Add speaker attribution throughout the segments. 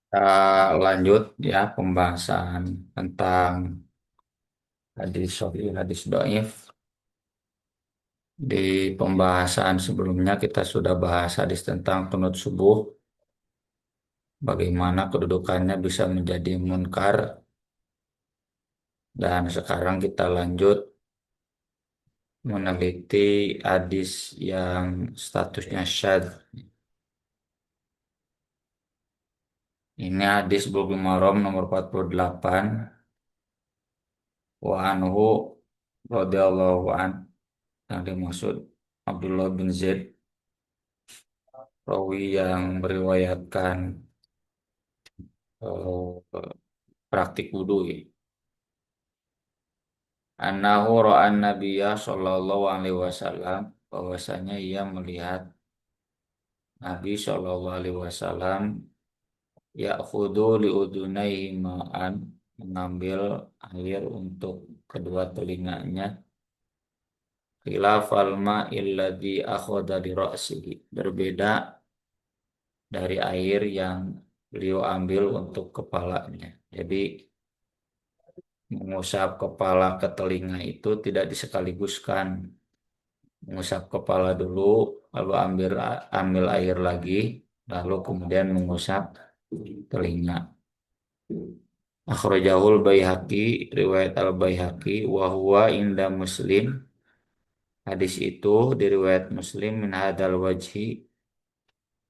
Speaker 1: Kita lanjut ya pembahasan tentang hadis sahih, hadis dhaif. Di pembahasan sebelumnya kita sudah bahas hadis tentang qunut subuh, bagaimana kedudukannya bisa menjadi munkar, dan sekarang kita lanjut meneliti hadis yang statusnya syadz. Ini hadis Bulughul Maram nomor 48. Wa anhu radhiyallahu an, yang dimaksud Abdullah bin Zaid, rawi yang meriwayatkan praktik wudu ya. Annahu ra'an Nabiyya sallallahu alaihi wasallam, bahwasanya ia melihat Nabi sallallahu alaihi wasallam ya'khudhu liudunaihi ma'an, mengambil air untuk kedua telinganya, khilafal ma'il ladzi akhadha li ra'sihi, berbeda dari air yang beliau ambil untuk kepalanya. Jadi mengusap kepala ke telinga itu tidak disekaliguskan. Mengusap kepala dulu, lalu ambil air lagi, lalu kemudian mengusap telinga. Akhrajahul Baihaqi, riwayat Al Baihaqi, wa huwa inda Muslim. Hadis itu diriwayat Muslim min hadal wajhi,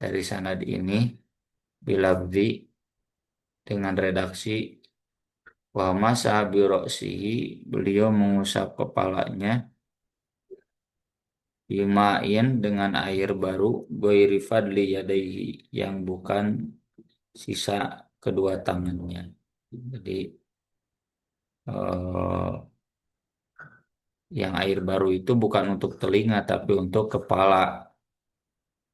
Speaker 1: dari sanad ini, bilabdi, dengan redaksi wa masaha bi ra'sihi, beliau mengusap kepalanya, bimain, dengan air baru, ghairi fadli yadaihi, yang bukan sisa kedua tangannya. Jadi eh, yang air baru itu bukan untuk telinga tapi untuk kepala,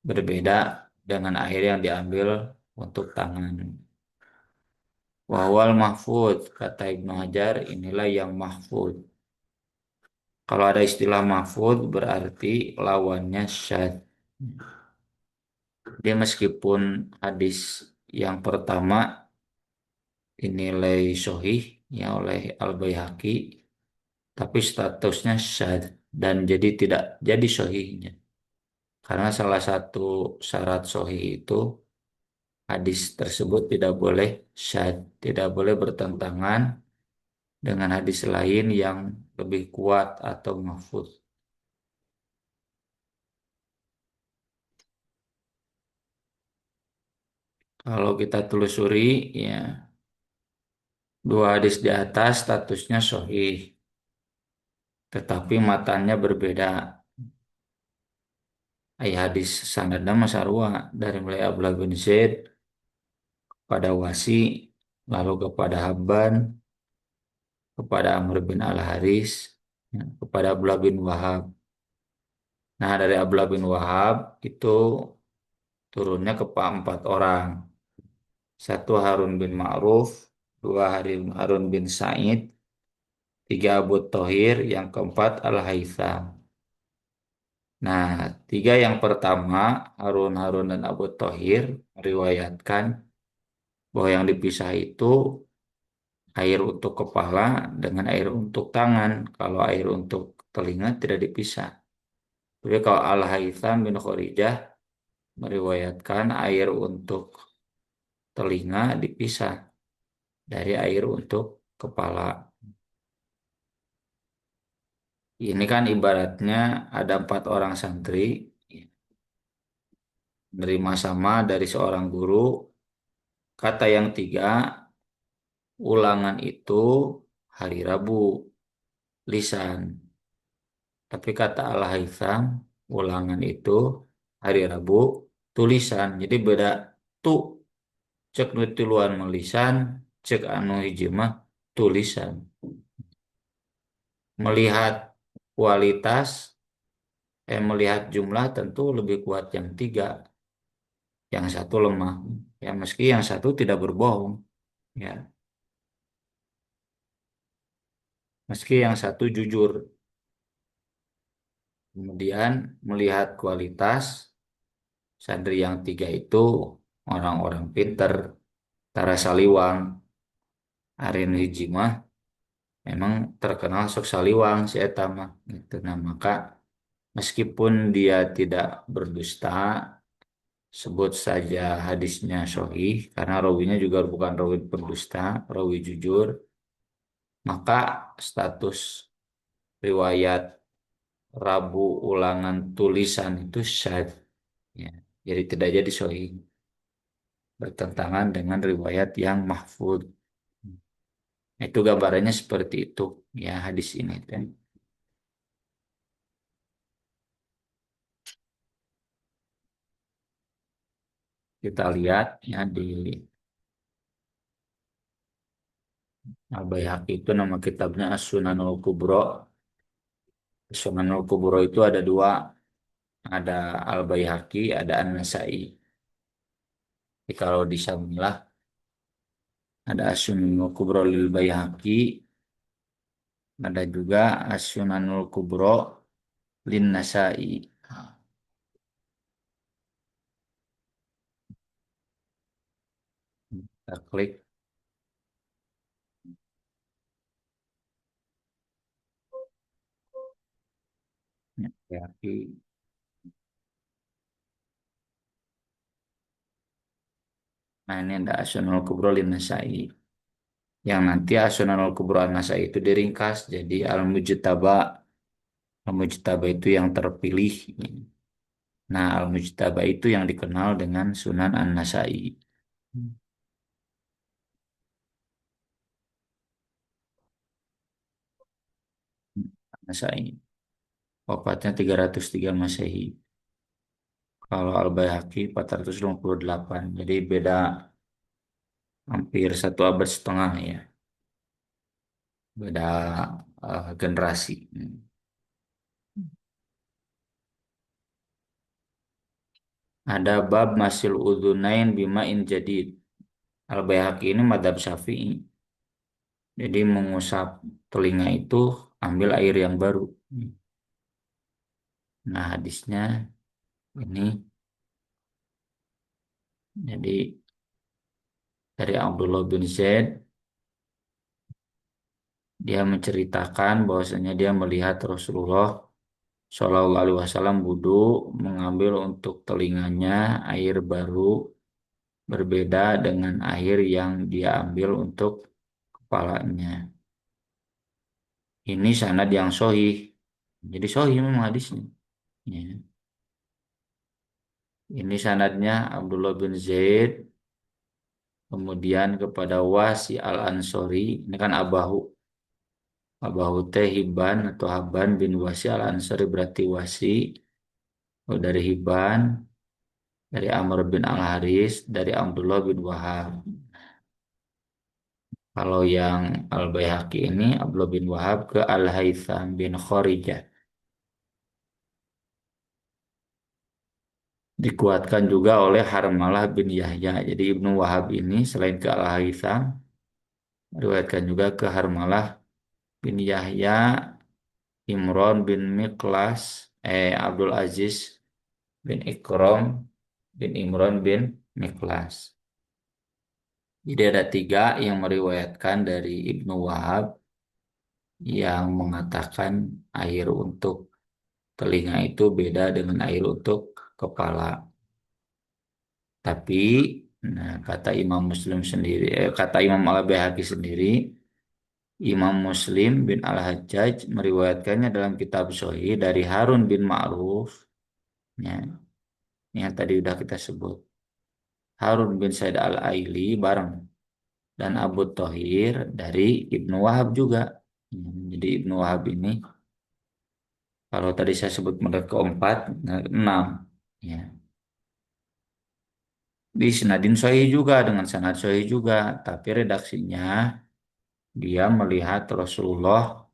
Speaker 1: berbeda dengan air yang diambil untuk tangan. Wahwal mahfud, kata Ibnu Hajar, inilah yang mahfud. Kalau ada istilah mahfud berarti lawannya syadz. Dia meskipun hadis yang pertama dinilai sahih ya oleh Al-Baihaqi, tapi statusnya syadz dan jadi tidak jadi sahihnya. Karena salah satu syarat sahih itu hadis tersebut tidak boleh syadz, tidak boleh bertentangan dengan hadis lain yang lebih kuat atau mahfuz. Kalau kita telusuri ya, dua hadis di atas statusnya sahih, tetapi matanya berbeda. Ayat hadis sanadnya masarwa, dari mulai Abdullah bin Zaid kepada Wasi, lalu kepada Habban, kepada Amr bin Al-Haris, ya, kepada Abdullah bin Wahab. Nah, dari Abdullah bin Wahab itu turunnya ke empat orang. Satu Harun bin Ma'ruf, dua Harun bin Sa'id, tiga Abu Thohir, yang keempat Al-Haytham. Nah, tiga yang pertama, Harun dan Abu Thohir meriwayatkan bahwa yang dipisah itu air untuk kepala dengan air untuk tangan. Kalau air untuk telinga tidak dipisah. Tapi kalau Al-Haytham bin Khorijah meriwayatkan air untuk telinga dipisah dari air untuk kepala. Ini kan ibaratnya ada empat orang santri menerima sama dari seorang guru. Kata yang tiga, ulangan itu hari Rabu, lisan. Tapi kata Al-Haytham, ulangan itu hari Rabu, tulisan. Jadi beda tu, cek nu tiluan melisan, cek anu hiji mah tulisan. Melihat kualitas, melihat jumlah tentu lebih kuat yang tiga, yang satu lemah. Ya meski yang satu tidak berbohong, ya meski yang satu jujur. Kemudian melihat kualitas, santri yang tiga itu orang-orang pinter, tara saliwang, Arin hiji mah memang terkenal sok saliwang si eta mah gitu. Nah, maka meskipun dia tidak berdusta, sebut saja hadisnya sahih karena rawinya juga bukan rawi berdusta, rawi jujur, maka status riwayat Rabu ulangan tulisan itu syad, ya. Jadi tidak jadi sahih, bertentangan dengan riwayat yang mahfud. Itu gambarannya seperti itu ya hadis ini kan. Kita lihat ya di Al-Baihaqi itu nama kitabnya As-Sunanul Kubro. As-Sunanul Kubro itu ada dua, ada Al-Baihaqi, ada An-Nasai. Jadi kalau disamilah ada As-Sunanul Kubro lil Baihaqi, ada juga As-Sunanul Kubro lin Nasai. Kita klik ya, Baihaqi. Nah ini ada As-Sunanul Kubro lin Nasai. Yang nanti As-Sunanul Kubro An-Nasai itu diringkas jadi Al-Mujtaba. Al-Mujtaba itu yang terpilih. Nah, Al-Mujtaba itu yang dikenal dengan Sunan An-Nasai. Nasai. Wafatnya 303 Masehi. Kalau Al-Baihaqi 458. Jadi beda hampir satu abad setengah ya. Beda generasi. Ada bab masil udhunain bima'in jadid. Al-Baihaqi ini madhab Syafi'i. Jadi mengusap telinga itu ambil air yang baru. Nah, hadisnya ini jadi dari Abdullah bin Zaid, dia menceritakan bahwasanya dia melihat Rasulullah Shallallahu Alaihi Wasallam wudhu mengambil untuk telinganya air baru berbeda dengan air yang dia ambil untuk kepalanya. Ini sanad yang sohih. Jadi sohih memang hadisnya. Ya. Ini sanadnya Abdullah bin Zaid kemudian kepada Wasi Al-Ansori. Ini kan Abahu. Abahu teh Hibban atau Habban bin Wasi Al-Ansori berarti Wasi. Oh, dari Hibban, dari Amr bin Al-Haris, dari Abdullah bin Wahab. Kalau yang Al-Baihaqi ini Abdullah bin Wahab ke Al-Haytham bin Khorijah. Dikuatkan juga oleh Harmalah bin Yahya. Jadi Ibnu Wahab ini selain ke Al-Haytham, diriwayatkan juga ke Harmalah bin Yahya, Imron bin Miklas. Abdul Aziz bin Ikram bin Imran bin Miklas. Jadi ada tiga yang meriwayatkan dari Ibnu Wahab yang mengatakan air untuk telinga itu beda dengan air untuk kepala. Tapi, nah, kata Imam Muslim sendiri, kata Imam Al-Baihaqi sendiri, Imam Muslim bin Al-Hajjaj meriwayatkannya dalam kitab Sahih dari Harun bin Ma'ruf, ya, yang tadi udah kita sebut. Harun bin Said Al-Aili bareng dan Abu Thohir dari Ibnu Wahab juga. Jadi Ibnu Wahab ini kalau tadi saya sebut mereka keempat, nah, enam. Ya. Di Isnadin Sahih juga dengan sanad Sahih juga, tapi redaksinya dia melihat Rasulullah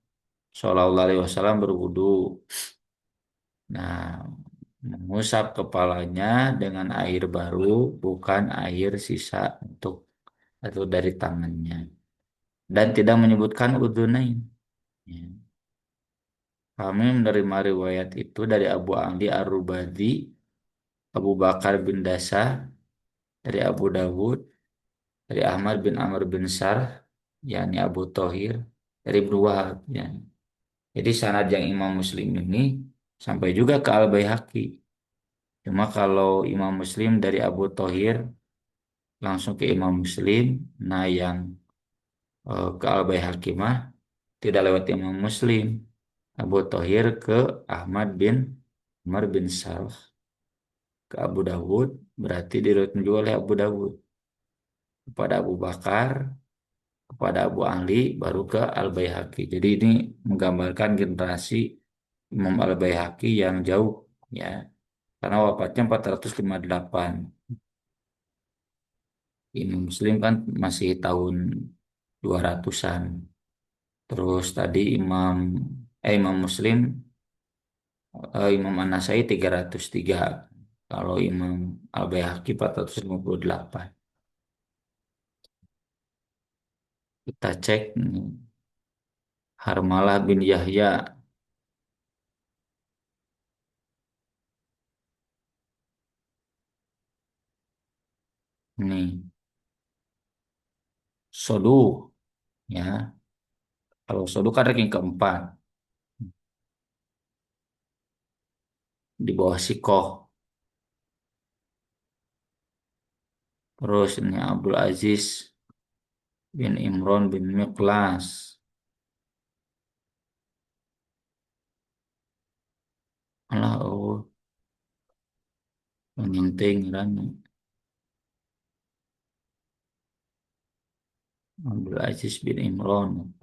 Speaker 1: Shallallahu Alaihi Wasallam berwudu. Nah, mengusap kepalanya dengan air baru, bukan air sisa untuk atau dari tangannya. Dan tidak menyebutkan udunain. Ya. Kami menerima riwayat itu dari Abu Ali Ar-Rubadi, Abu Bakar bin Dasa, dari Abu Dawud, dari Ahmad bin Amr bin Sarh, yakni Abu Thohir, dari Ibnu Wahab. Ya. Jadi sanad yang Imam Muslim ini sampai juga ke Al-Baihaqi. Cuma kalau Imam Muslim dari Abu Thohir langsung ke Imam Muslim, nah yang ke Al-Baihaqi mah tidak lewat Imam Muslim. Abu Thohir ke Ahmad bin Amr bin Sarh ke Abu Dawud, berarti diriwayatkan juga oleh Abu Dawud kepada Abu Bakar, kepada Abu Ali, baru ke Al-Baihaqi. Jadi ini menggambarkan generasi Imam Al-Baihaqi yang jauh, ya, karena wafatnya 458. Imam Muslim kan masih tahun 200-an. Terus tadi Imam Muslim, Imam An-Nasai 303. Kalau Imam Al-Baihaqi 458. Kita cek nih. Harmalah bin Yahya nih. Sodu, ya. Kalau Sodu kan ranking keempat di bawah Sikoh. Terus ini Abdul Aziz bin Imron bin Miklas. Alah, oh, penting kan. Abdul Aziz bin Imron.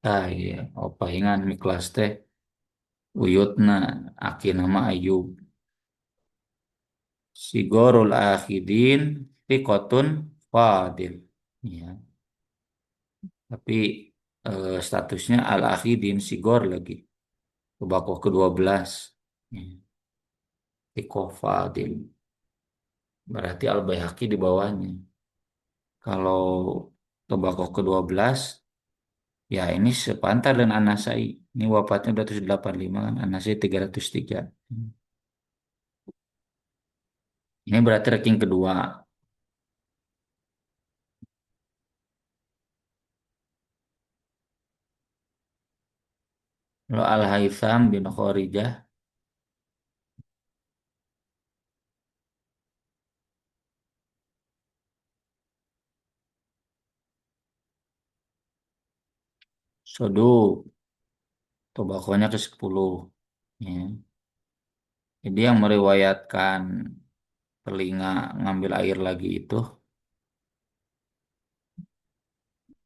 Speaker 1: Ah iya, opa ingat Miklas teh. Uyutna, aki nama Ayub. Sigorul Akhidin, Pikotun, Fadil. Ya, tapi statusnya Al-Akhidin, Sigor lagi. Kebakoh ke-12. Ya, Piko Fadil. Berarti Al-Baihaqi di bawahnya. Kalau Tobako ke-12, ya ini sepantar dengan An-Nasai. Ini wafatnya 285 kan, An-Nasai 303. Ini berarti ranking kedua. Lalu Al-Haytham bin Khorijah, Sodu, Tobakonya ke-10. Ya. Jadi yang meriwayatkan telinga ngambil air lagi itu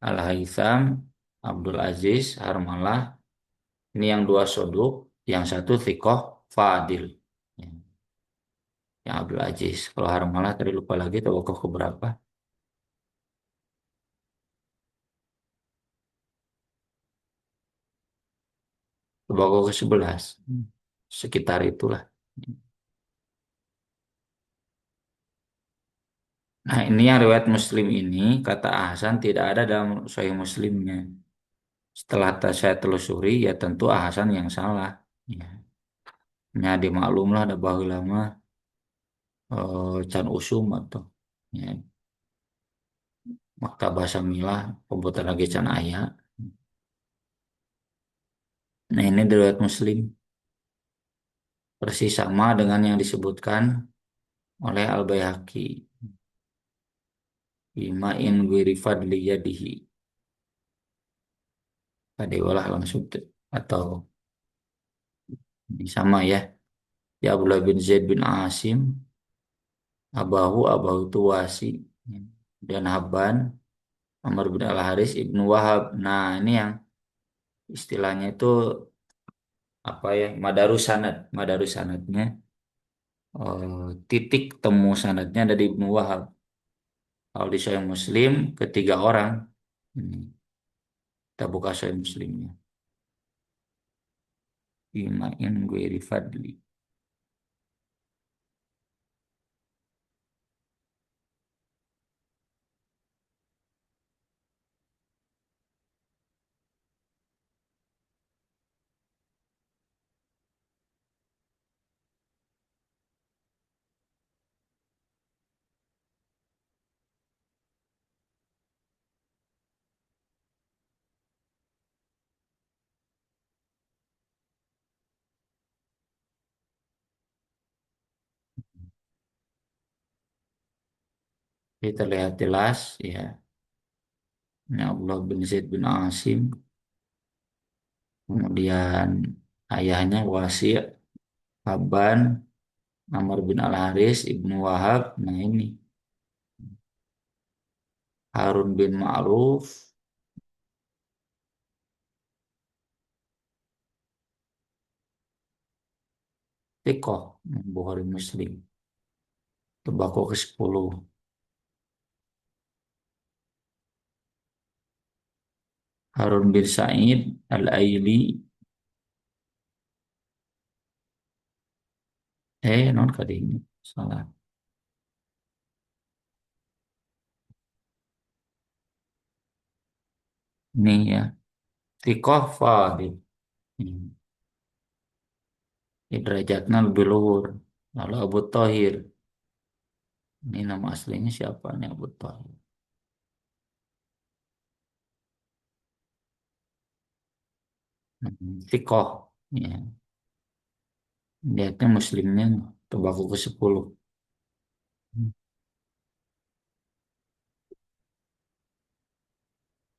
Speaker 1: Al-Haytham, Abdul Aziz, Harmalah. Ini yang dua Soduk, yang satu Thikoh, Fadil. Ya. Yang Abdul Aziz. Kalau Harmalah tadi lupa lagi Tobakoh keberapa? Tembakau ke-11. Sekitar itulah. Nah, ini yang riwayat Muslim ini kata Ahsan tidak ada dalam Sahih Muslimnya. Setelah saya telusuri, ya tentu Ahsan yang salah. Ya, nya dimaklum lah ada baheula lama can usum atau ya, maktabah samilah komputer lagi can aya. Nah, ini riwayat Muslim persis sama dengan yang disebutkan oleh Al-Baihaqi. Bima'in gwiri fadli yadihi. Tadi olah langsung atau ini sama ya. Ya Abdullah bin Zaid bin Asim, Abahu itu Wasi, dan Habban, Amr bin Al-Haris, Ibnu Wahab. Nah, ini yang istilahnya itu apa ya? Madarus sanad. Madarus sanadnya, titik temu sanadnya dari Ibnu Wahab. Kalau di Sahih Muslim, ketiga orang. Ini, kita buka Sahih Muslimnya. Bima'in gwiri fadli. Ini terlihat jelas ya. Ini Abdullah bin Zaid bin Asim. Kemudian ayahnya Wasi' Habban, Amr bin Al-Haris, Ibnu Wahab. Nah ini Harun bin Ma'ruf, Tikoh, Bukhari Muslim. Tembakau ke-10. Harun bin Sa'id, Al-Aili. Non kading salah. Ini ya. Tikoh Fadil. Hmm. Ini derajatnya lebih luhur. Lalu Abu Thahir. Ini nama aslinya siapa nih Abu Thahir? Tikoh. Ya. Lihatnya muslimnya tembakau ke-10.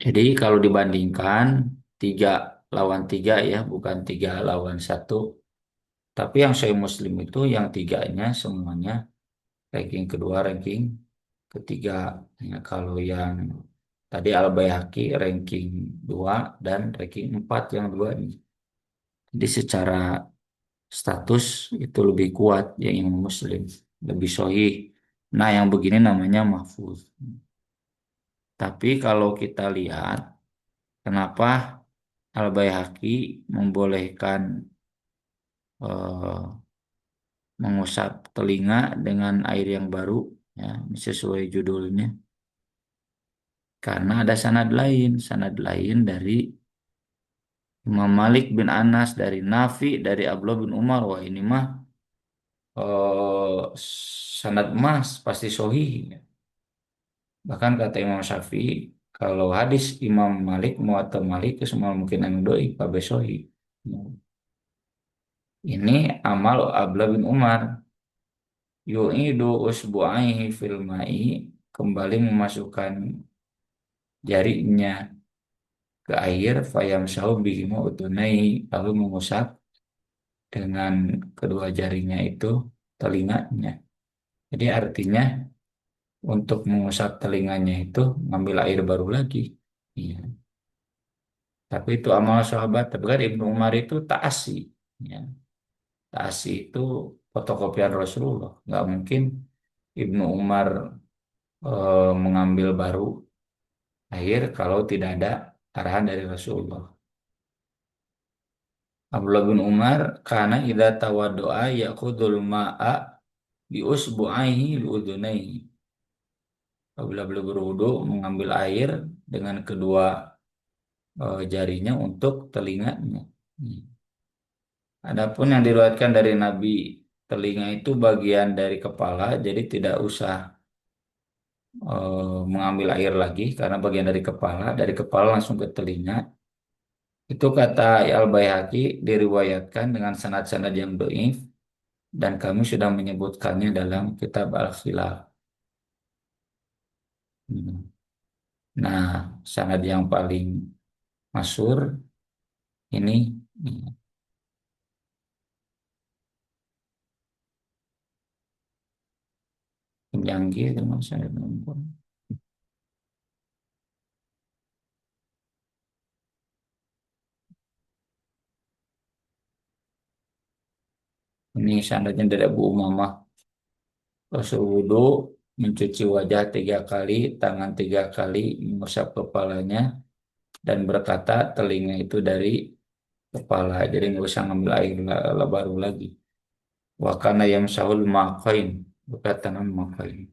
Speaker 1: Jadi kalau dibandingkan 3 lawan 3 ya, bukan 3 lawan 1. Tapi yang saya Muslim itu yang tiganya semuanya ranking kedua, ranking ketiga. Ya, kalau yang tadi Al-Baihaqi ranking 2 dan ranking 4 yang dua ini. Jadi secara status itu lebih kuat yang Imam Muslim, lebih sahih. Nah, yang begini namanya mahfuz. Tapi kalau kita lihat kenapa Al-Baihaqi membolehkan eh, mengusap telinga dengan air yang baru, ya, sesuai judulnya. Karena ada sanad lain dari Imam Malik bin Anas, dari Nafi, dari Abdullah bin Umar. Wah ini mah sanad emas pasti sahih. Bahkan kata Imam Syafi'i, kalau hadis Imam Malik Muwatta Malik itu semua mungkin anu doi kabeh sahih. Ini amal Abdullah bin Umar. Yu'idu usbu'aihi fil ma'i, kembali memasukkan jarinya ke air, fayamsahu bihima udunai, lalu mengusap dengan kedua jarinya itu telinganya. Jadi artinya untuk mengusap telinganya itu ngambil air baru lagi. Iya. Tapi itu amal sahabat. Tapi kan Ibnu Umar itu taasi. Ya. Taasi itu fotokopian Rasulullah. Nggak mungkin Ibnu Umar mengambil baru air kalau tidak ada arahan dari Rasulullah. Abdullah bin Umar karena idza tawaddoa ya'khudul ma'a bi usbu'aihi li udunaihi. Apabila beliau berwudu, mengambil air dengan kedua jarinya untuk telinganya. Hmm. Adapun yang diriwayatkan dari Nabi, telinga itu bagian dari kepala, jadi tidak usah mengambil air lagi karena bagian dari kepala langsung ke telinga. Itu kata Al-Baihaqi diriwayatkan dengan sanad-sanad yang dhaif dan kami sudah menyebutkannya dalam kitab Al-Khilaf. Hmm. Nah, sanad yang paling masyhur ini penjangkih termasuk sanad nomor. Ini sanadnya dari Abu Umamah. Rasul wudhu mencuci wajah 3 kali, tangan 3 kali, mengusap kepalanya dan berkata telinga itu dari kepala. Jadi nggak usah ngambil air baru lagi. Wakana yang sahul makain berkata makain.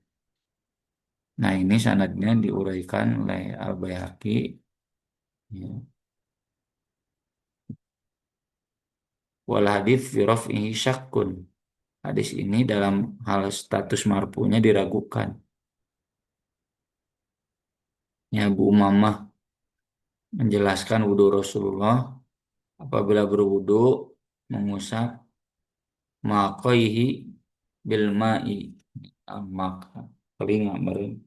Speaker 1: Nah ini sanadnya diuraikan oleh Al-Baihaqi. Ya. Wal hadits fi raf'ihi syakkun. Hadis ini dalam hal status marpunya diragukan. Ya Bu Umamah menjelaskan wudhu Rasulullah apabila berwudhu mengusap maqaihi bil ma'i mak telinga meren.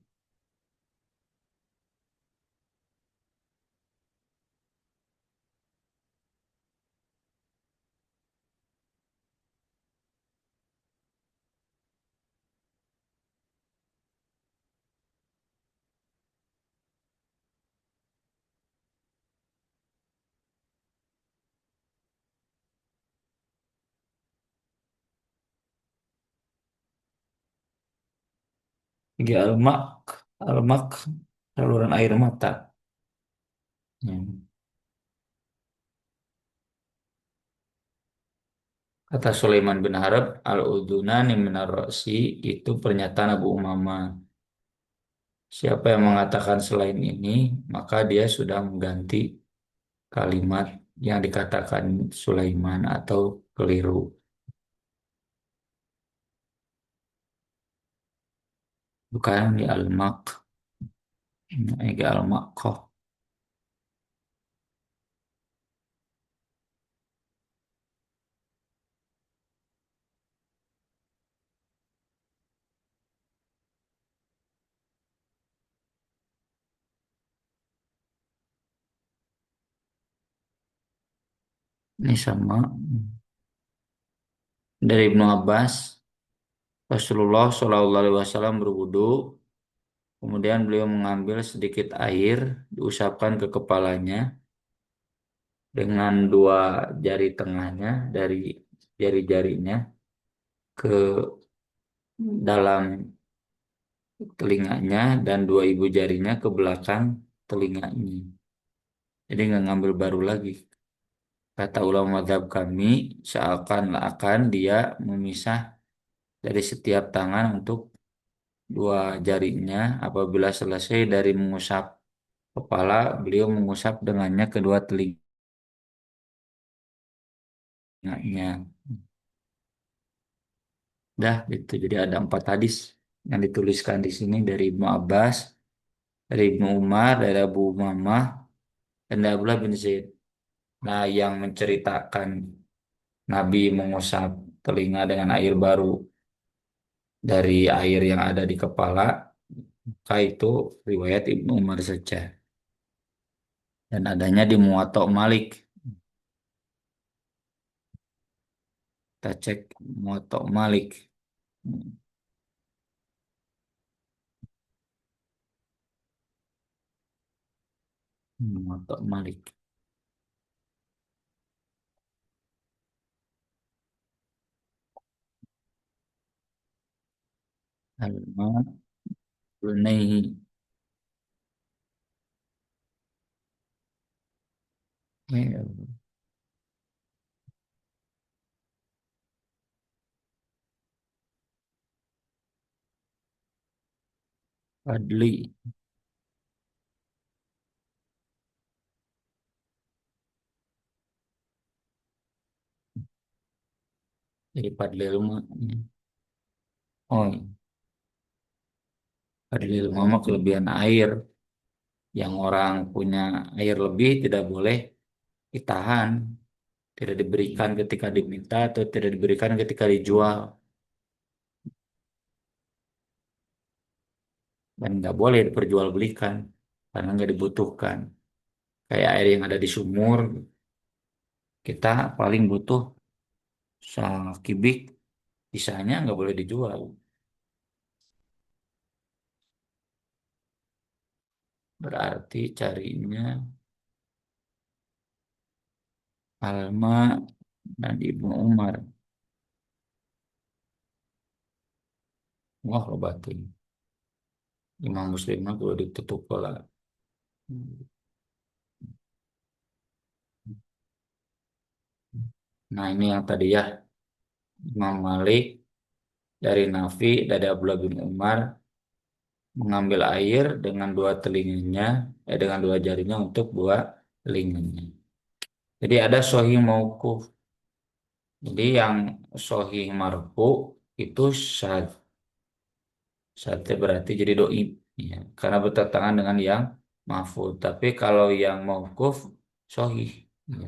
Speaker 1: Tiga almak saluran air mata. Ya. Kata Sulaiman bin Harb al-udunani minar ra'si itu pernyataan Abu Umamah. Siapa yang mengatakan selain ini maka dia sudah mengganti kalimat yang dikatakan Sulaiman atau keliru. Bukan di al-maq, ini al-maqqah. Ini sama dari Ibnu Abbas. Rasulullah Shallallahu Alaihi Wasallam berwudu, kemudian beliau mengambil sedikit air, diusapkan ke kepalanya dengan dua jari tengahnya dari jari-jarinya ke dalam telinganya dan dua ibu jarinya ke belakang telinganya. Jadi nggak ngambil baru lagi. Kata ulama mazhab kami, seakan-akan dia memisah dari setiap tangan untuk dua jarinya. Apabila selesai dari mengusap kepala, beliau mengusap dengannya kedua telinganya. Dah gitu. Jadi ada 4 hadis yang dituliskan di sini dari Ibnu Abbas, dari Ibnu Umar, dari Abu Umamah, dan dari Abdullah bin Zaid. Nah, yang menceritakan Nabi mengusap telinga dengan air baru dari air yang ada di kepala, maka itu riwayat Ibnu Umar saja. Dan adanya di Muwatta Malik. Kita cek Muwatta Malik. Muwatta Malik. Al-Ma'unaihi. Fadli. Jadi Fadli mah. Oh, Fadli mah kelebihan air. Yang orang punya air lebih tidak boleh ditahan. Tidak diberikan ketika diminta atau tidak diberikan ketika dijual. Dan nggak boleh diperjualbelikan karena nggak dibutuhkan. Kayak air yang ada di sumur, kita paling butuh sekibik, sisanya nggak boleh dijual. Berarti carinya Alma dan Ibnu Umar. Wah, berarti Imam Muslim mah kudu ditutup lah. Nah, ini yang tadi ya, Imam Malik dari Nafi dari Abdullah bin Umar mengambil air dengan dua telinganya, dengan dua jarinya untuk dua telinganya. Jadi ada sahih mauquf. Jadi yang sahih marfu itu syadz. Syadz berarti jadi doi. Ya, karena bertentangan dengan yang mahfuz. Tapi kalau yang mauquf sahih. Ya.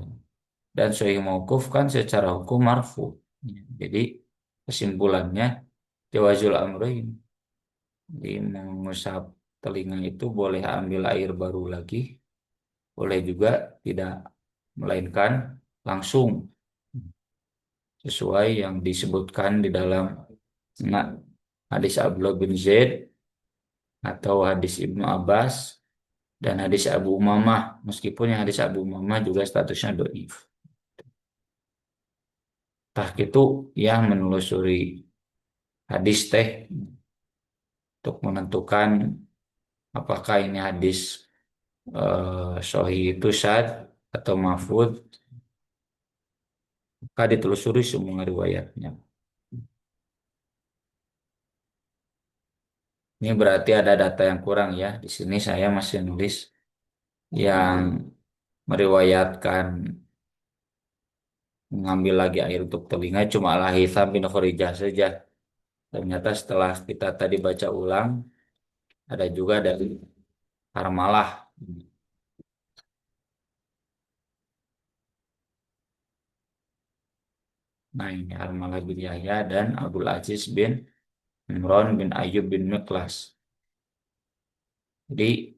Speaker 1: Dan sahih mauquf kan secara hukum marfu. Ya. Jadi kesimpulannya jawazul amrain. Jadi mengusap telinga itu boleh ambil air baru lagi, boleh juga tidak, melainkan langsung sesuai yang disebutkan di dalam hadis Abdullah bin Zaid atau hadis Ibnu Abbas dan hadis Abu Umamah. Meskipun yang hadis Abu Umamah juga statusnya doif. Tah itu yang menelusuri hadis teh untuk menentukan apakah ini hadis sahih itu syad atau mahfud, maka ditelusuri semua riwayatnya. Ini berarti ada data yang kurang ya. Di sini saya masih nulis yang meriwayatkan mengambil lagi air untuk telinga cuma Al-Haytham bin Khurijah saja. Ternyata setelah kita tadi baca ulang, ada juga dari Harmalah. Nah ini Harmalah bin Yahya dan Abdul Aziz bin Imran bin Ayyub bin Miklas. Jadi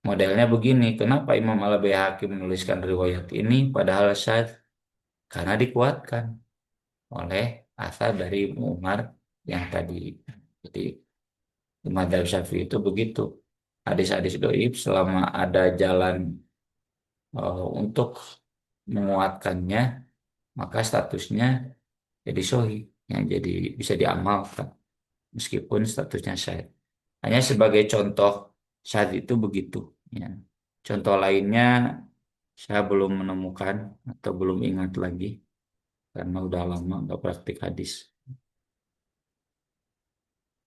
Speaker 1: modelnya begini, kenapa Imam Al-Baihaqi menuliskan riwayat ini padahal syadz? Karena dikuatkan oleh asar dari Ibnu Umar yang tadi. Jadi di Madzhab Syafi'i itu begitu. Hadis-hadis doib selama ada jalan untuk menguatkannya, maka statusnya jadi sahih, yang jadi bisa diamalkan meskipun statusnya syahid. Hanya sebagai contoh syahid itu begitu. Ya. Contoh lainnya saya belum menemukan atau belum ingat lagi karena udah lama nggak praktik hadis.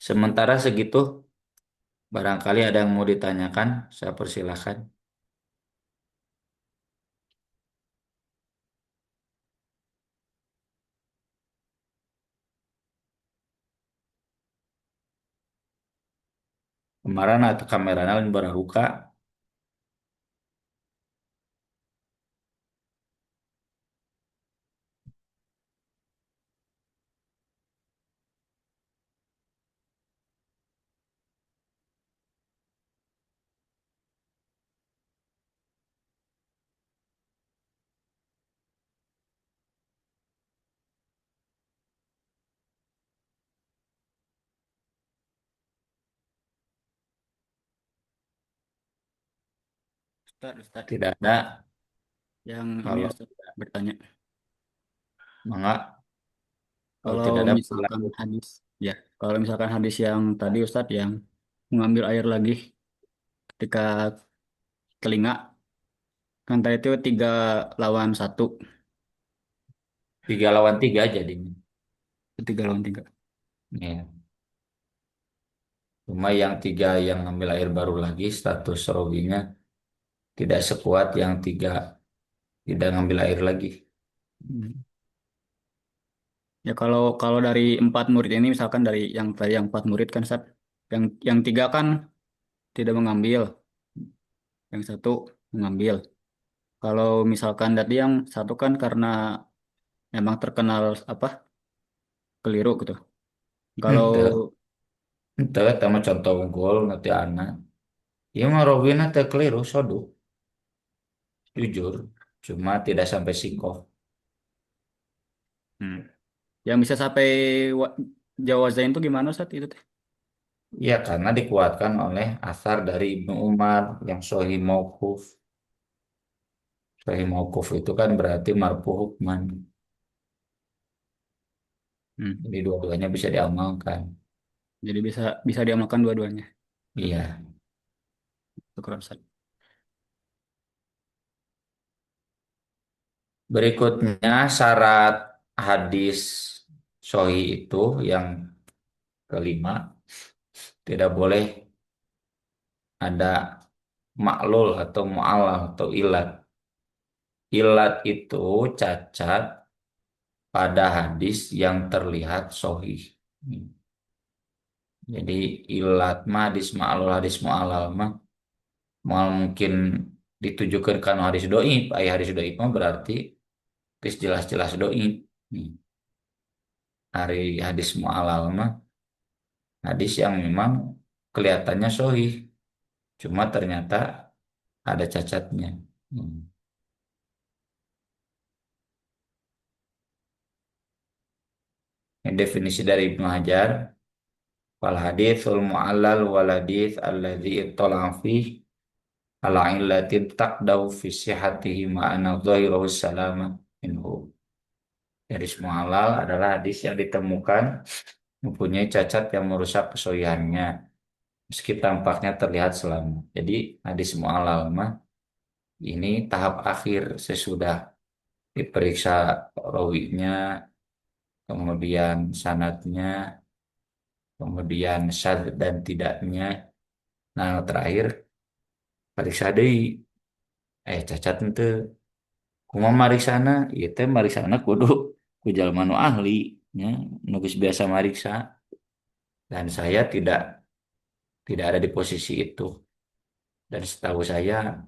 Speaker 1: Sementara segitu, barangkali ada yang mau ditanyakan, saya persilahkan. Kemarin atau kameranya lain bararuka,
Speaker 2: Ustaz, Ustaz,
Speaker 1: tidak ada.
Speaker 2: yang ini
Speaker 1: Kalau
Speaker 2: Ustaz bertanya,
Speaker 1: mangga, kalau
Speaker 2: kalau
Speaker 1: tidak ada
Speaker 2: misalkan
Speaker 1: perilaku.
Speaker 2: hadis, ya, kalau misalkan hadis yang tadi Ustaz yang mengambil air lagi ketika telinga, kan tadi itu 3 lawan 1,
Speaker 1: 3 lawan 3 jadinya.
Speaker 2: 3 lawan 3.
Speaker 1: Ya. Cuma yang tiga yang ngambil air baru lagi status rawinya tidak sekuat yang tiga tidak ngambil air lagi.
Speaker 2: Hmm. Ya kalau kalau dari empat murid ini misalkan dari yang tadi yang empat murid kan Ustaz, yang tiga kan tidak mengambil, yang satu mengambil. Kalau misalkan tadi yang satu kan karena memang terkenal apa keliru gitu. Kalau
Speaker 1: Ente, ente, sama contoh unggul nanti anak. Ya mah rawina teh keliru sodu, jujur. Cuma tidak sampai sikoh.
Speaker 2: hmm, yang bisa sampai wa- Jawa Zain itu gimana saat itu teh?
Speaker 1: Ya karena dikuatkan oleh asar dari Ibnu Umar yang sahih mauquf. Sahih mauquf itu kan berarti marfu hukman.
Speaker 2: Hmm.
Speaker 1: Jadi dua-duanya bisa diamalkan.
Speaker 2: Jadi bisa bisa diamalkan dua-duanya.
Speaker 1: Iya.
Speaker 2: Syukur, Ustaz.
Speaker 1: Berikutnya syarat hadis sahih itu yang kelima, tidak boleh ada maklul atau mu'allal atau ilat. Ilat itu cacat pada hadis yang terlihat sahih. Jadi ilat mah hadis ma'lul hadis mu'allal mah mal mungkin ditujukan karena hadis doib. Ayat hadis doib mah berarti hadis jelas-jelas doib. Hmm. Hari hadis mu'allal mah hadis yang memang kelihatannya sahih. Cuma ternyata ada cacatnya. Hmm. Ini definisi dari Ibnu Hajar. Wal hadithul mu'allal wal hadith alladhi ittala'a fih ala illatin taqdaw fi sihhatihi ma'ana dhahiruhu salama minhu. Hadis mu'allal adalah hadis yang ditemukan mempunyai cacat yang merusak kesohihannya meski tampaknya terlihat selamat. Jadi hadis mu'allal mah ini tahap akhir sesudah diperiksa rawinya, kemudian sanadnya, kemudian syad dan tidaknya. Nah, terakhir periksa deui cacat ente kumaha mariksana ieu teh mariksana kudu ku jalma nu ahli nya nu geus biasa mariksa dan saya tidak ada di posisi itu dan setahu saya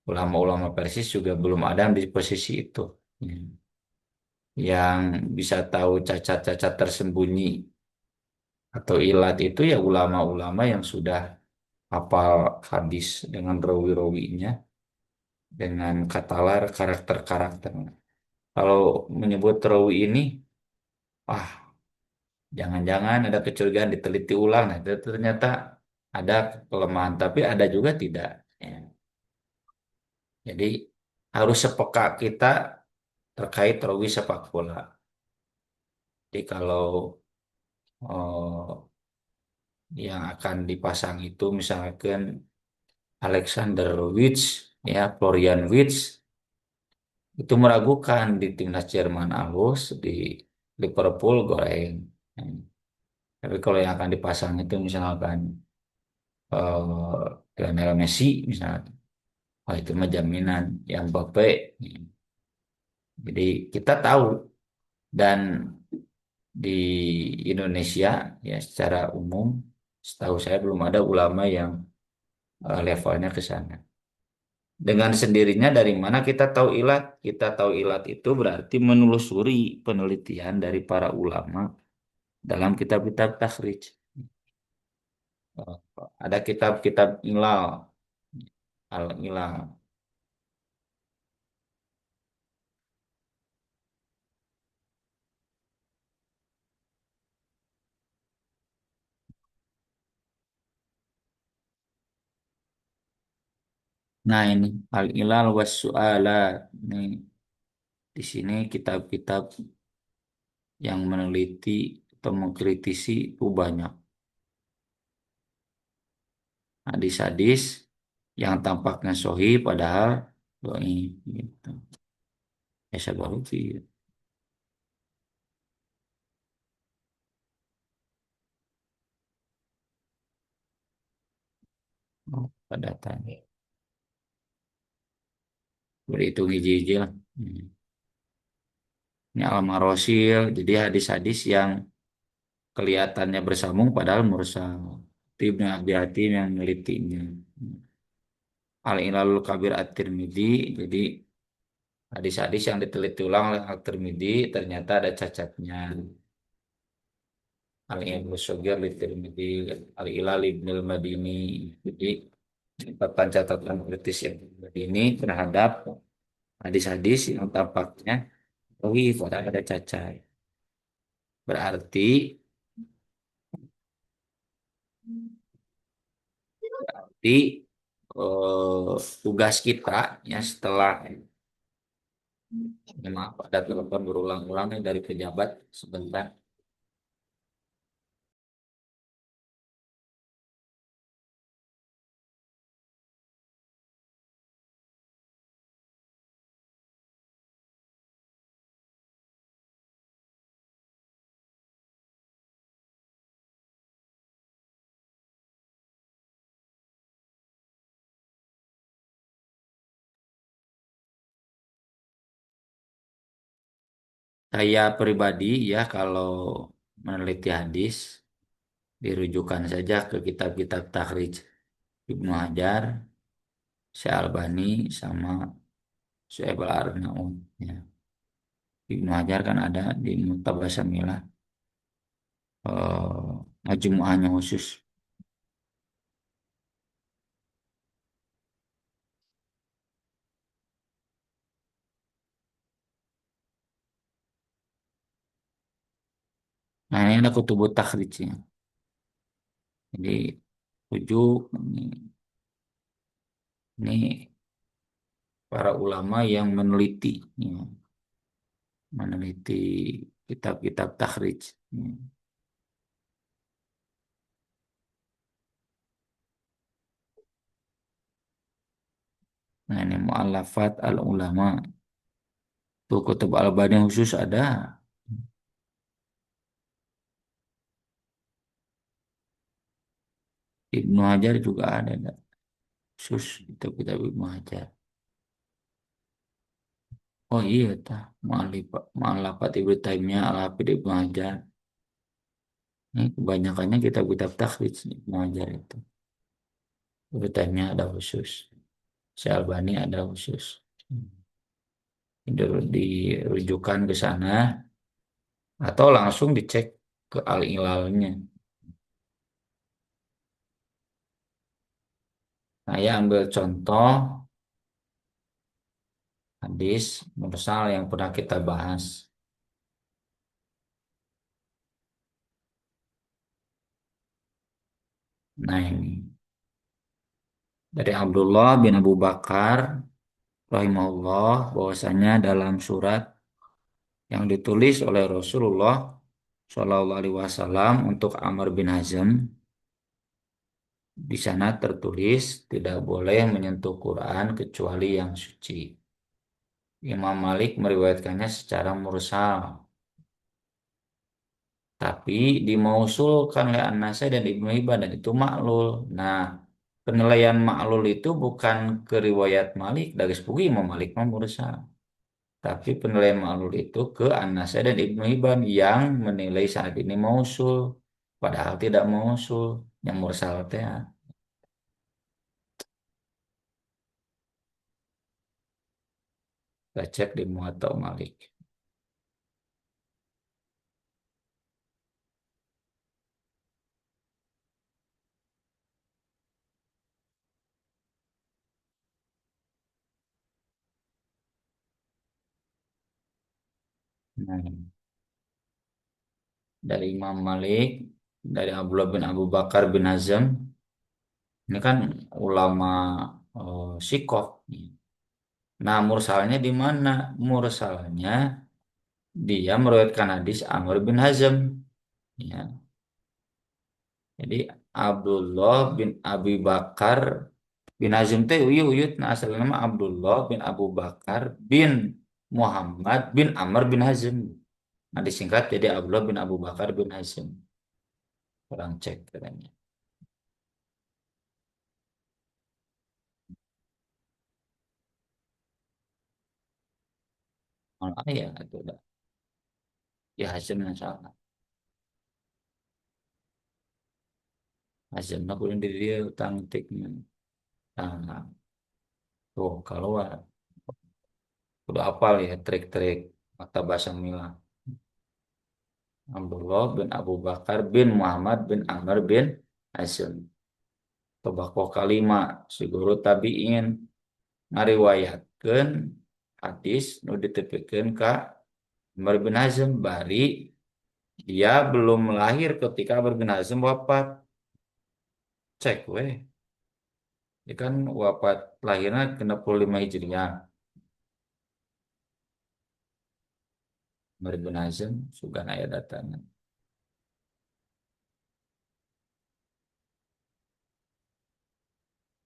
Speaker 1: ulama-ulama Persis juga belum ada di posisi itu. Hmm. Yang bisa tahu cacat-cacat tersembunyi atau ilat itu ya ulama-ulama yang sudah hafal hadis dengan rawi-rawinya dengan katalar karakter-karakter. Kalau menyebut rawi ini, wah jangan-jangan ada kecurigaan diteliti ulang. Nah, itu ternyata ada kelemahan, tapi ada juga tidak. Ya. Jadi harus sepeka kita terkait rawi sepak bola. Jadi kalau oh, yang akan dipasang itu misalkan Alexander Wits, ya Florian Wits, itu meragukan di timnas Jerman alus di Liverpool goreng. Hmm. Tapi kalau yang akan dipasang itu misalkan Lionel Messi misalnya, oh itu mah jaminan yang Mbappe. Jadi kita tahu dan di Indonesia ya secara umum setahu saya belum ada ulama yang levelnya ke sana. Dengan sendirinya dari mana kita tahu ilat? Kita tahu ilat itu berarti menelusuri penelitian dari para ulama dalam kitab-kitab takhrij. Eh, Ada kitab-kitab ilal, al-ilal. Nah ini al-ilal was su'alat. Nih di sini kitab-kitab yang meneliti atau mengkritisi itu banyak. Hadis-hadis yang tampaknya sahih padahal doi gitu. Ya baru sih. Oh, padatan. Berhitung hiji-hiji lah. Ini al-marosil, jadi hadis-hadis yang kelihatannya bersambung padahal mursal. Ibnu Abi Hatim yang melitinya. Al-Ilalul Kabir At-Tirmidzi, jadi hadis-hadis yang diteliti ulang oleh Al-Tirmidzi ternyata ada cacatnya. Al-Ibnu Sugir At-Tirmidzi, Al-Ilal Ibnul Madini. Jadi catatan kritis yang ini terhadap hadis-hadis yang tampaknya padahal ada cacat. Berarti Berarti tugas kita ya setelah maaf ada telepon berulang-ulang nih dari pejabat sebentar. Saya pribadi ya kalau meneliti hadis dirujukan saja ke kitab-kitab takhrij Ibnu Hajar, Syalbani sama Syuaib Al-Arnaud. Ya. Ibnu Hajar kan ada di Muktabasamilah majmuahnya khusus. Nah ini ada kutubut takhrijnya. Jadi rujuk ini para ulama yang meneliti, ya, meneliti kitab-kitab takhrij. Ya. Nah ini mu'allafat al-ulama. Tuh kutub Al-Albani khusus ada. Ibnu Hajar juga ada. Khusus kitab-kitab Ibnu Hajar. Oh iya, tah. Mu'allafat Ibnu Taimiyah, Al-Hafidh Ibnu Hajar. Ini kebanyakannya kitab-kitab takhrij Ibnu Hajar itu. Ibnu Taimiyah ada khusus. Syalbani ada khusus. Dirujukan ke sana atau langsung dicek ke al-ilalnya. Saya ambil contoh hadis mursal yang pernah kita bahas. Nah ini dari Abdullah bin Abu Bakar rahimahullah bahwasanya dalam surat yang ditulis oleh Rasulullah Shallallahu Alaihi Wasallam untuk Amr bin Hazm di sana tertulis tidak boleh menyentuh Quran kecuali yang suci. Imam Malik meriwayatkannya secara mursal. Tapi dimausulkan oleh An-Nasai dan Ibnu Hibban dan itu maklul. Nah, penilaian maklul itu bukan ke riwayat Malik dari sepugi Imam Malik mah mursal. Tapi penilaian maklul itu ke An-Nasai dan Ibnu Hibban yang menilai saat ini mausul. Padahal tidak mausul. Yang mursal teh kita cek di Muwatta Malik. Nah, dari Imam Malik, dari Abdullah bin Abu Bakar bin Hazm, ini kan ulama sikoh. Nah, mursalnya di mana? Mursalnya dia meriwayatkan hadis Amr bin Hazm. Ya. Jadi Abdullah bin Abi Bakar bin Hazm teh uyut nah asalnya nama Abdullah bin Abu Bakar bin Muhammad bin Amr bin Hazm. Nah, disingkat jadi Abdullah bin Abu Bakar bin Hazm. Orang cek katanya. Malah ya itu udah ya hasilnya salah. Hasilnya kudu di dia utang tiknya. Nah, tuh kalau udah apal ya trik-trik mata bahasa Mila. Abdullah bin Abu Bakar bin Muhammad bin Amr bin Hasim. Tobako kalima si guru tabiin ngariwayatkeun hadis nu ditepikeun ka Amr bin Hazm bari dia belum lahir ketika Amr bin Hazm wafat. Cek weh. Dia kan wafat lahirnya kena 65 Hijriah. Amr bin Hazm sugan aya datanya.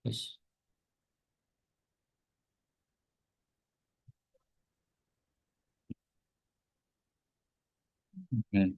Speaker 1: Yes. Hmm.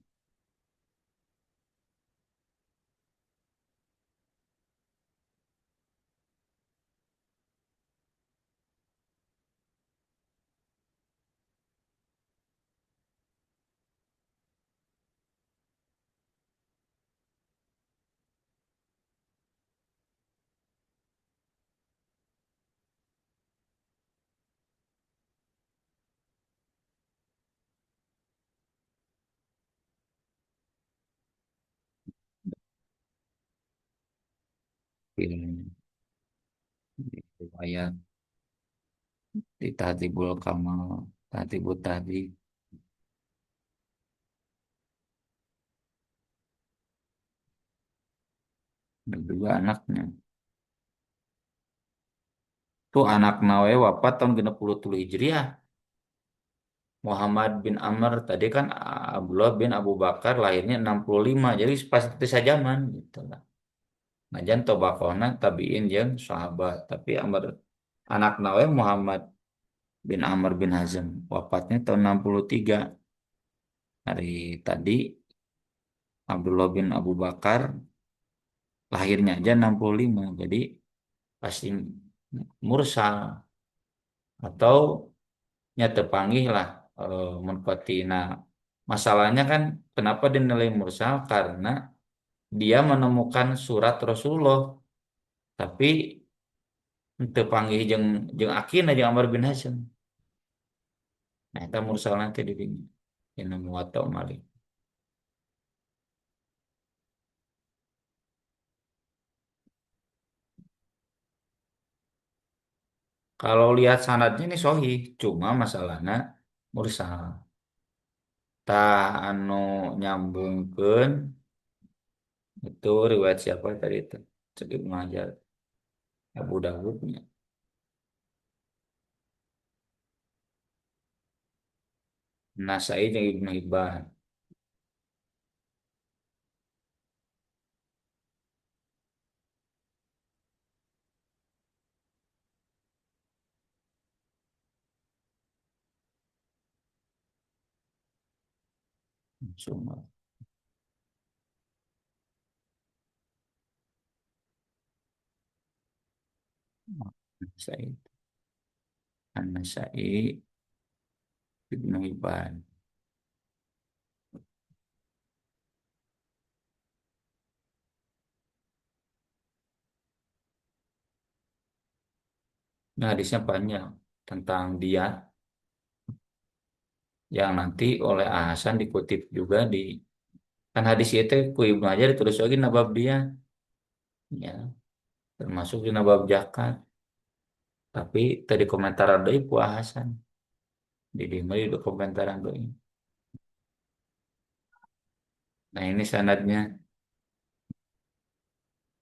Speaker 1: Film riwayat di Tahdhibul Kamal, Tahdhibut Tahdhib, dan juga anaknya. Tuh anak Nawe wafat tahun 60 Hijriah. Muhammad bin Amr tadi kan Abdullah bin Abu Bakar lahirnya 65. Jadi pas itu sajaman gitu lah. Ngajan tobakona tabiin jeung sahabat. Tapi Amr anak Nawe Muhammad bin Amr bin Hazm wafatnya tahun 63. Hari tadi Abdullah bin Abu Bakar lahirnya aja 65. Jadi pasti mursal atau nyatepanggih lah menpati. Nah, masalahnya kan kenapa dinilai mursal karena dia menemukan surat Rasulullah tapi teu panggih jeung akina jeung Amr bin Hasyim. Nah, itu mursal nanti di dinya. Yang muwatta Malik. Kalau lihat sanadnya ini sahih, cuma masalahnya mursal. Tah anu nyambungkeun itu riwayat siapa tadi itu? Cek Ibnu Hajar, Abu Dawud nya. Nasai jeung Ibnu Hibban. Cuma Nasai, An-Nasai, Ibnu Hibban. Nah, hadisnya panjang tentang dia yang nanti oleh Hasan dikutip juga di kan hadis itu ku Ibnu Hajar ditulis lagi nabab dia ya termasuk di nabab zakat tapi tadi komentar deui ku Hasan di dieu di komentar deui. Nah, ini sanadnya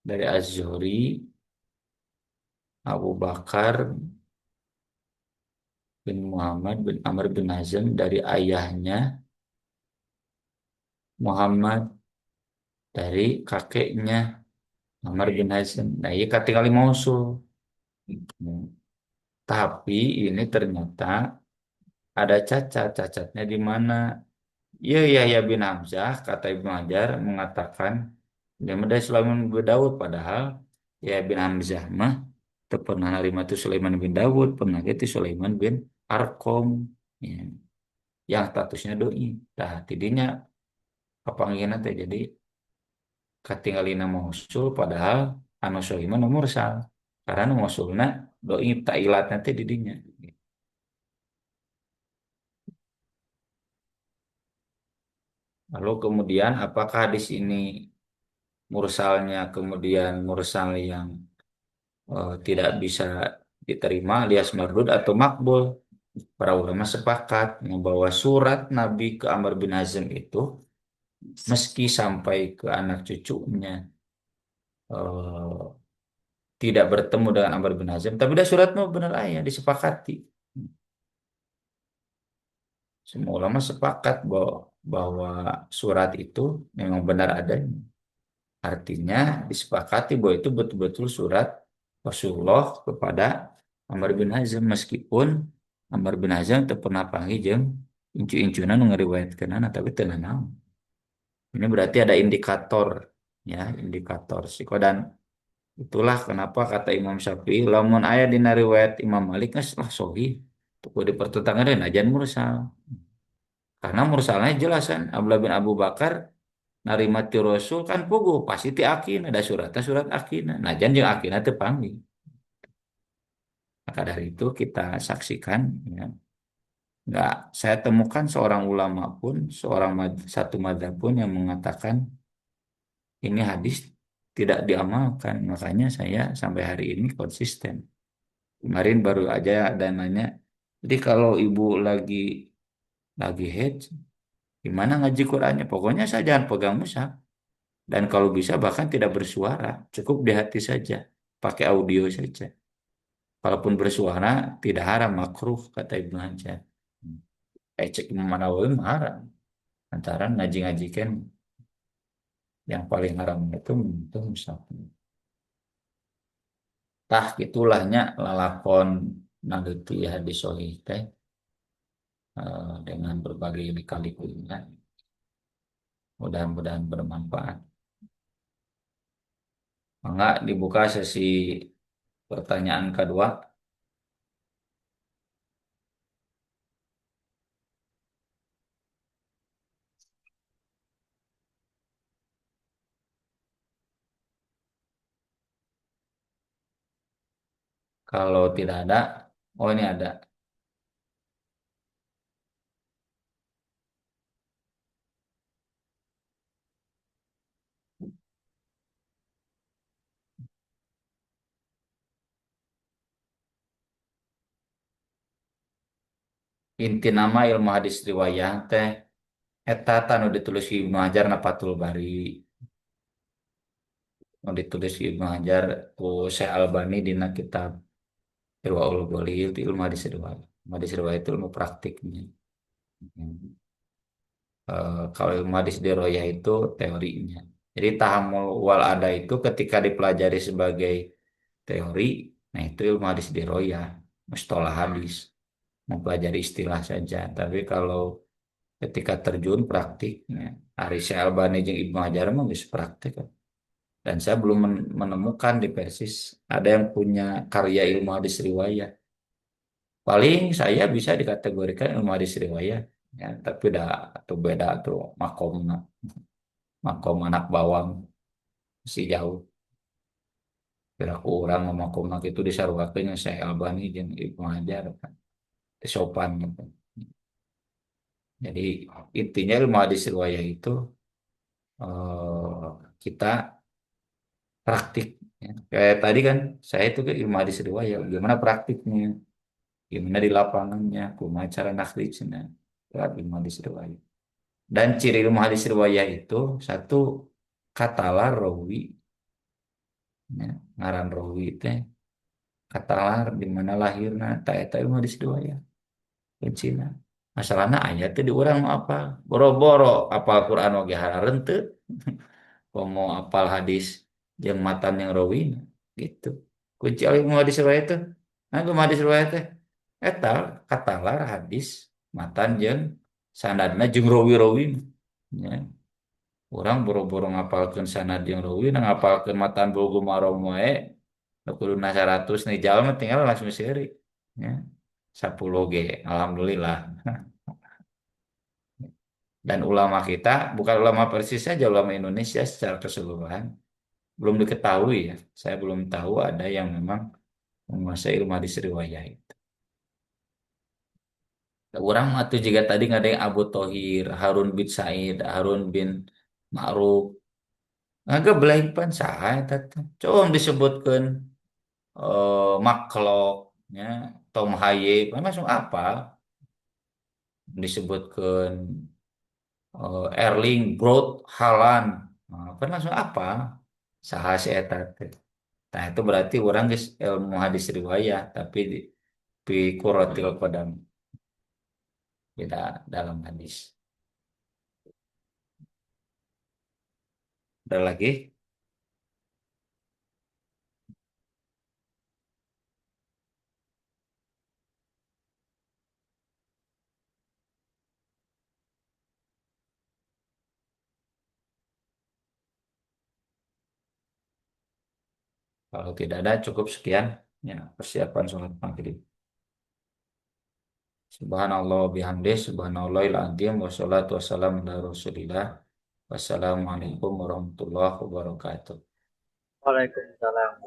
Speaker 1: dari Az-Zuhri, Abu Bakar bin Muhammad bin Amr bin Hazm dari ayahnya Muhammad dari kakeknya Amr bin Hazm. Nah, ini katingali mausul. Tapi ini ternyata ada cacat. Cacatnya di mana? Ya, Yahya bin Hamzah, kata Ibnu Hajar, mengatakan dia medai Sulaiman bin Daud. Padahal Yahya bin Hamzah mah teu pernah narima tu Sulaiman bin Daud, pernah itu Sulaiman bin Arkom. ya, yang statusnya doi. Nah, tidinya kapanggihan teh jadi katinggalina mausul padahal anu sahih mah nu mursal. Karena nu mausulna doi tak ilatna teh didinya. Lalu kemudian apakah di sini mursalnya kemudian mursal yang tidak bisa diterima alias mardud atau makbul? Para ulama sepakat membawa surat Nabi ke Amr bin Hazm itu meski sampai ke anak cucunya eh, tidak bertemu dengan Amr bin Hazm, tapi dah suratnya benar ayah disepakati. Semua ulama sepakat bahwa surat itu memang benar adanya. Artinya disepakati bahwa itu betul-betul surat Rasulullah kepada Amr bin Hazm meskipun Amr bin Hazm teu pernah panggil jeung incu-incunan nu ngariwayatkeunana tapi teu nanaon. Ini berarti ada indikator ya, indikator sikodan. Itulah kenapa kata Imam Syafi'i lamun aya dina riwayat Imam Malik geus lah sahih. Tuh dipertentangan ajan mursal. Karena mursalnya jelas kan Abdullah bin Abu Bakar narima ti Rasul kan puguh pasti ti akina ada suratnya surat akina. Najan jeung akina teu panggil. Maka dari itu kita saksikan ya, nggak saya temukan seorang ulama pun satu madzhab pun yang mengatakan ini hadis tidak diamalkan. Makanya saya sampai hari ini konsisten. Kemarin baru aja ada nanya, jadi kalau ibu lagi haid, gimana ngaji Qurannya? Pokoknya saya jangan pegang mushaf. Dan kalau bisa bahkan tidak bersuara, cukup di hati saja, pakai audio saja. Kalaupun bersuara, tidak haram, makruh, kata Ibnu Hajar. Cek Imam Nawawi mah haram. Antara ngaji-ngajikan yang paling haram itu mushaf. Tah gitulahnya lalakon naleuti hadis sahih teh dengan berbagai lika-likunya. Mudah-mudahan bermanfaat. Enggak dibuka sesi pertanyaan kedua. Kalau tidak ada, oh ini ada. Inti nama ilmu hadis riwayah teh eta tanu ditulis di Ibnu Hajar na Fathul Bari. Nu ditulis di Ibnu Hajar ku Syekh Albani dina kitab Irwaul Ghalil itu ilmu hadis riwayah. Ilmu hadis riwayah itu ilmu praktiknya. Kalau ilmu hadis riwayah itu teorinya. Jadi tahammul wal ada itu ketika dipelajari sebagai teori, nah itu ilmu hadis riwayah, mustalah hadis, mempelajari istilah saja. Tapi kalau ketika terjun praktiknya, Ari Syekh Albani jeung Ibnu Hajar mah geus praktik. Dan saya belum menemukan di Persis ada yang punya karya ilmu hadis riwayah. Paling saya bisa dikategorikan ilmu hadis riwayah, ya, tapi dah atau beda tuh makom anak bawang masih jauh. Kira kurang makom anak itu disaruakeun saya Albani jeung Ibnu Hajar kan. Sopan gitu. Jadi intinya ilmu hadis riwayah itu kita praktik. Ya. Kayak tadi kan saya itu ke ilmu hadis riwayah, gimana praktiknya, gimana di lapangannya, kumaha cara nakrijna, lewat ilmu hadis riwayah. Dan ciri ilmu hadis riwayah itu satu katalar rawi, ya, ngaran rawi teh katalar di mana lahirna, tak eta ilmu hadis riwayah. Kuncina. Masalahnya ayat teh di urang mau apa? Boro-boro apal Quran oge hareureun teu. Mau apal hadis jeung matan yang rawi gitu. Kunci ilmu hadis riwayah itu. Nah, ilmu hadis riwayah teh eta katalar hadis matan jeung sanadna jeung rawi-rawi. Ya. Orang boro-boro ngapalkeun sanad jeung rawi, ngapalkeun matan Bulughul Maram wae. Da kuduna 100 nih jalma tinggal langsung seueur. Ya. 10 G. Alhamdulillah. Dan ulama kita, bukan ulama Persis saja, ulama Indonesia secara keseluruhan, belum diketahui ya. Saya belum tahu ada yang memang menguasai ilmu hadis riwayat itu. Orang atau juga tadi nggak ada yang Abu Thohir, Harun bin Said, Harun bin Ma'ruf. Agak belain pan saya tadi. Coba disebutkan Maklok, ya, Tom Haye, langsung apa? Disebutkan Erling Braut Haaland. Nah, kan langsung apa? Saha si eta teh. Nah, itu berarti orang geus ilmu hadis riwayah tapi di Quratil Qadam tidak dalam hadis. Ada lagi? Kalau tidak ada cukup sekian ya persiapan sholat maghrib. Subhanallah bihamdih, subhanallahil azim, wassalatu wassalamu ala rasulillah. Wassalamualaikum warahmatullahi wabarakatuh.
Speaker 3: Waalaikumsalam.